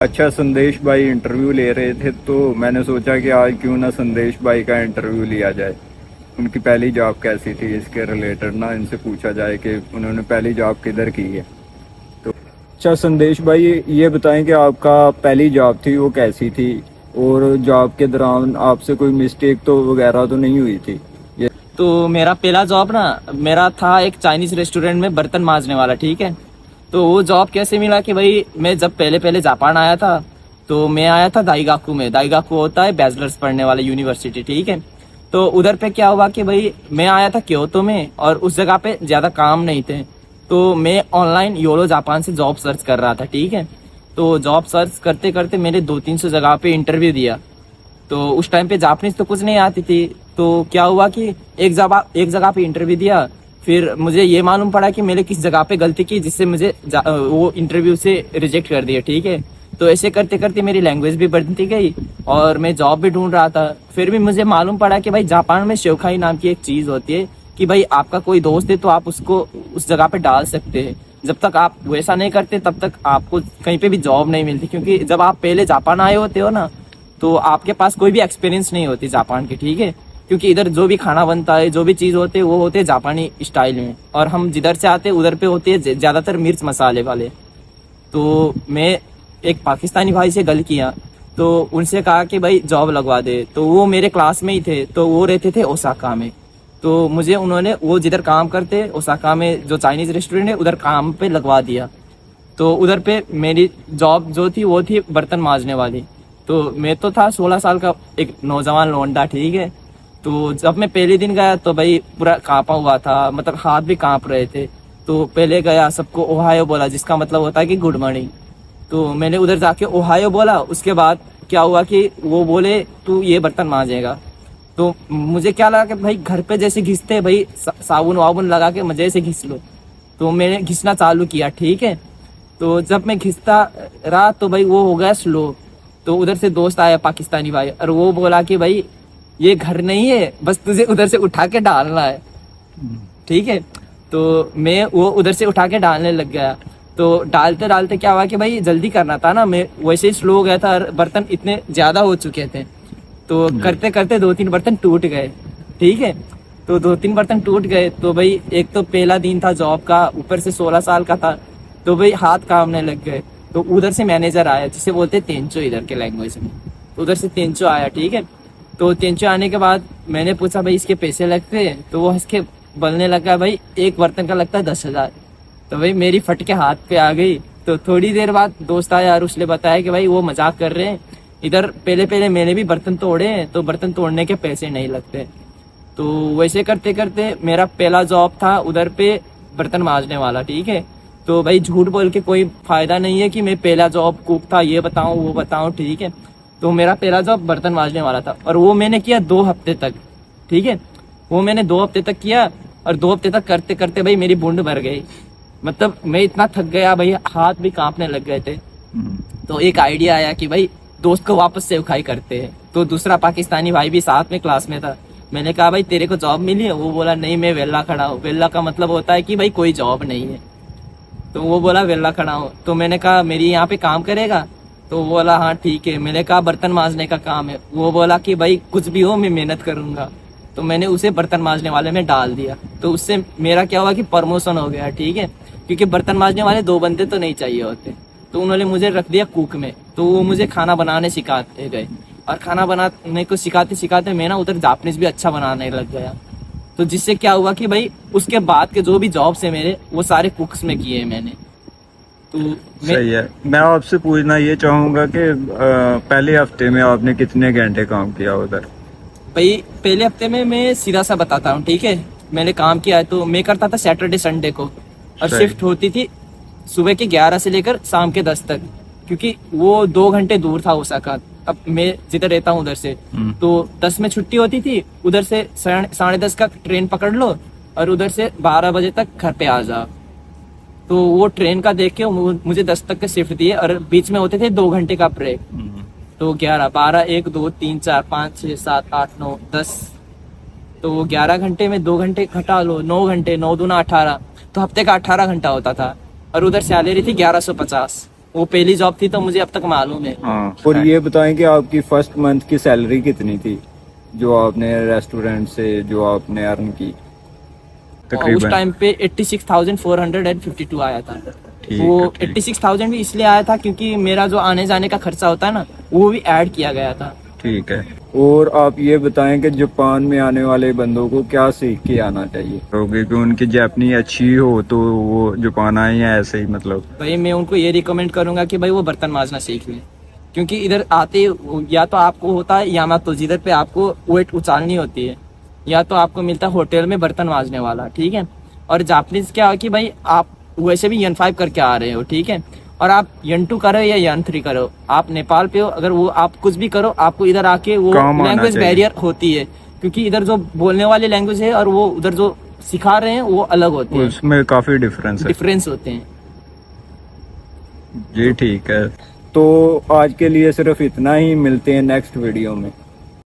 अच्छा, संदेश भाई इंटरव्यू ले रहे थे तो मैंने सोचा कि आज क्यों ना संदेश भाई का इंटरव्यू लिया जाए। उनकी पहली जॉब कैसी थी इसके रिलेटेड ना इनसे पूछा जाए कि उन्होंने पहली जॉब किधर की है। तो अच्छा संदेश भाई, ये बताएं कि आपका पहली जॉब थी वो कैसी थी, और जॉब के दौरान आपसे कोई मिस्टेक तो वगैरह तो नहीं हुई थी ये। तो मेरा पहला जॉब ना मेरा था एक चाइनीज रेस्टोरेंट में बर्तन मांजने वाला, ठीक है। तो वो जॉब कैसे मिला कि भाई मैं जब पहले पहले जापान आया था तो मैं आया था दाइगाकू में। दाइगाकू होता है बैचलर्स पढ़ने वाला यूनिवर्सिटी, ठीक है। तो उधर पे क्या हुआ कि भाई मैं आया था क्योतो में और उस जगह पे ज्यादा काम नहीं थे, तो मैं ऑनलाइन योलो जापान से जॉब सर्च कर रहा था, ठीक है। तो जॉब सर्च करते करते मैंने 200-300 जगह पे इंटरव्यू दिया। तो उस टाइम पे जापानीज तो कुछ नहीं आती थी। तो क्या हुआ कि एक जगह पे इंटरव्यू दिया, फिर मुझे ये मालूम पड़ा कि मैंने किस जगह पे गलती की जिससे मुझे वो इंटरव्यू से रिजेक्ट कर दिया, ठीक है। तो ऐसे करते करते मेरी लैंग्वेज भी बढ़ती गई और मैं जॉब भी ढूंढ रहा था। फिर भी मुझे मालूम पड़ा कि भाई जापान में शोखाई नाम की एक चीज होती है कि भाई आपका कोई दोस्त है तो आप उसको उस जगह पे डाल सकते हैं। जब तक आप वैसा नहीं करते तब तक आपको कहीं पे भी जॉब नहीं मिलती, क्योंकि जब आप पहले जापान आए होते हो ना तो आपके पास कोई भी एक्सपीरियंस नहीं होती जापान की, ठीक है। क्योंकि इधर जो भी खाना बनता है, जो भी चीज होते हैं वो होते हैं जापानी स्टाइल में, और हम जिधर से आते हैं उधर पे होते हैं ज्यादातर मिर्च मसाले वाले। तो मैं एक पाकिस्तानी भाई से गल किया, तो उनसे कहा कि भाई जॉब लगवा दे। तो वो मेरे क्लास में ही थे, तो वो रहते थे ओसाका में। तो मुझे उन्होंने वो जिधर काम करते ओसाका में जो चाइनीज रेस्टोरेंट है उधर काम पे लगवा दिया। तो उधर पे मेरी जॉब जो थी वो थी बर्तन मांजने वाली। तो मैं तो था 16 साल का एक नौजवान लौंडा, ठीक है। तो जब मैं पहले दिन गया तो भाई पूरा कांपा हुआ था, मतलब हाथ भी कांप रहे थे। तो पहले गया, सबको ओहायो बोला, जिसका मतलब होता है कि गुड मॉर्निंग। तो मैंने उधर जाके ओहायो बोला। उसके बाद क्या हुआ कि वो बोले तू ये बर्तन मांजेगा। तो मुझे क्या लगा कि भाई घर पे जैसे घिसते भाई साबुन वाबुन लगा के मजे से घिस लो। तो मैंने घिसना चालू किया, ठीक है। तो जब मैं घिसता रहा तो भाई वो हो गया स्लो। तो उधर से दोस्त आया पाकिस्तानी भाई, और वो बोला कि भाई ये घर नहीं है, बस तुझे उधर से उठा के डालना है, ठीक है। तो मैं वो उधर से उठा के डालने लग गया। तो डालते डालते क्या हुआ कि भाई जल्दी करना था ना, मैं वैसे ही स्लो हो गया था और बर्तन इतने ज्यादा हो चुके थे। तो करते करते 2-3 बर्तन टूट गए, ठीक है। तो 2-3 बर्तन टूट गए। तो भाई एक तो पहला दिन था जॉब का, ऊपर से 16 साल का था, तो भाई हाथ कांपने लग गए। तो उधर से मैनेजर आया, जिसे बोलते हैं तेंचो इधर के लैंग्वेज में। तो उधर से तेंचो आया, ठीक है। तो तेंचो आने के बाद मैंने पूछा भाई इसके पैसे लगते हैं। तो वो इसके बोलने लगा भाई एक बर्तन का लगता है 10,000। तो भाई मेरी फट के हाथ पे आ गई। तो थोड़ी देर बाद दोस्त आया और उसने बताया कि भाई वो मजाक कर रहे हैं, इधर पहले पहले मैंने भी बर्तन तोड़े हैं तो बर्तन तोड़ने के पैसे नहीं लगते। तो वैसे करते करते मेरा पहला जॉब था उधर पे बर्तन मांजने वाला, ठीक है। तो भाई झूठ बोल के कोई फायदा नहीं है कि मैं पहला जॉब कुक था ये बताऊं वो बताऊं, ठीक है। तो मेरा पहला जॉब बर्तन मांजने वाला था और वो मैंने किया 2 हफ्ते तक, ठीक है। वो मैंने 2 हफ्ते तक किया और 2 हफ्ते तक करते करते भाई मेरी बूंद भर गई। मतलब मैं इतना थक गया भाई, हाथ भी कांपने लग गए थे। तो एक आइडिया आया कि भाई दोस्त को वापस से उखाई करते हैं। तो दूसरा पाकिस्तानी भाई भी साथ में क्लास में था। मैंने कहा भाई तेरे को जॉब मिली है? वो बोला नहीं मैं वेला खड़ा हूँ। वेला का मतलब होता है कि भाई कोई जॉब नहीं है। तो वो बोला वेला खड़ा हूँ। तो मैंने कहा मेरी यहाँ पे काम करेगा? तो वो बोला हाँ ठीक है। मैंने कहा बर्तन मांजने का काम है। वो बोला कि भाई कुछ भी हो मैं मेहनत करूंगा। तो मैंने उसे बर्तन मांजने वाले में डाल दिया। तो उससे मेरा क्या हुआ कि प्रमोशन हो गया, ठीक है। क्योंकि बर्तन मांजने वाले 2 बंदे तो नहीं चाहिए होते, तो उन्होंने मुझे रख दिया कुक में। तो वो मुझे खाना बनाने सिखाते गए और खाना बनाने को सिखाते सिखाते मैं ना उधर जापानीज भी अच्छा बनाने लग गया। तो जिससे क्या हुआ कि भाई उसके बाद के जो भी जॉब्स है मेरे वो सारे कुक्स में किए मैंने। तो सही है। मैं आपसे पूछना ये चाहूंगा कि पहले हफ्ते में आपने कितने घंटे काम किया उधर? भाई पहले हफ्ते में मैं सीधा सा बताता हूँ, ठीक है। मैंने काम किया है तो मैं करता था सैटरडे संडे को, और शिफ्ट होती थी सुबह के 11 से लेकर शाम के 10 तक, क्योंकि वो 2 घंटे दूर था ओसाका। अब मैं जिधर रहता हूँ उधर से, तो 10 में छुट्टी होती थी, उधर से 10:30 का ट्रेन पकड़ लो और उधर से 12 बजे तक घर पे आ जाओ। तो वो ट्रेन का देख के मुझे 10 तक के शिफ्ट दिए और बीच में होते थे 2 घंटे का ब्रेक। तो 11, 12, 1, 2, 3, 4, 5, 6, 7, 8, 9, 10। तो वो 11 घंटे में 2 घंटे घटा लो, 9 घंटे, 9 दूना 18। तो हफ्ते का 18 घंटा होता था और उधर सैलरी थी 1150। वो पहली जॉब थी तो मुझे अब तक मालूम है। हाँ, और ये बताएं कि आपकी फर्स्ट मंथ की सैलरी कितनी थी जो आपने रेस्टोरेंट से जो आपने अर्न की? उस तकरीबन टाइम पे 86,452 आया था। ठीक वो है, ठीक। 86,000 भी इसलिए आया था क्योंकि मेरा जो आने जाने का खर्चा होता है ना, वो भी ऐड किया गया था। ठीक है। और आप ये बताएं कि जापान में आने वाले बंदों को क्या सीख के आना चाहिए? क्योंकि उनकी जापानी अच्छी हो तो वो जापान आए या ऐसे ही मतलब? भाई मैं उनको ये रिकमेंड करूंगा कि भाई वो बर्तन मांजना सीख लें, क्योंकि इधर आते या तो आपको होता है या तो जिधर पे आपको वेट उचालनी होती है, या तो आपको मिलता है होटल में बर्तन मांजने वाला, ठीक है। और जापानीज क्या है कि भाई आप वैसे भी N5 करके आ रहे हो, ठीक है, और आप N2 करो या N3 करो, आप नेपाल पे हो, अगर वो आप कुछ भी करो आपको इधर आके वो काम आना लैंग्वेज चाहिए। बैरियर होती है, क्योंकि इधर जो बोलने वाली लैंग्वेज है और वो उधर जो सिखा रहे हैं वो अलग होती है, उसमें काफी डिफरेंस है। डिफरेंस होते हैं। जी ठीक है, तो आज के लिए सिर्फ इतना ही, मिलते हैं नेक्स्ट वीडियो में।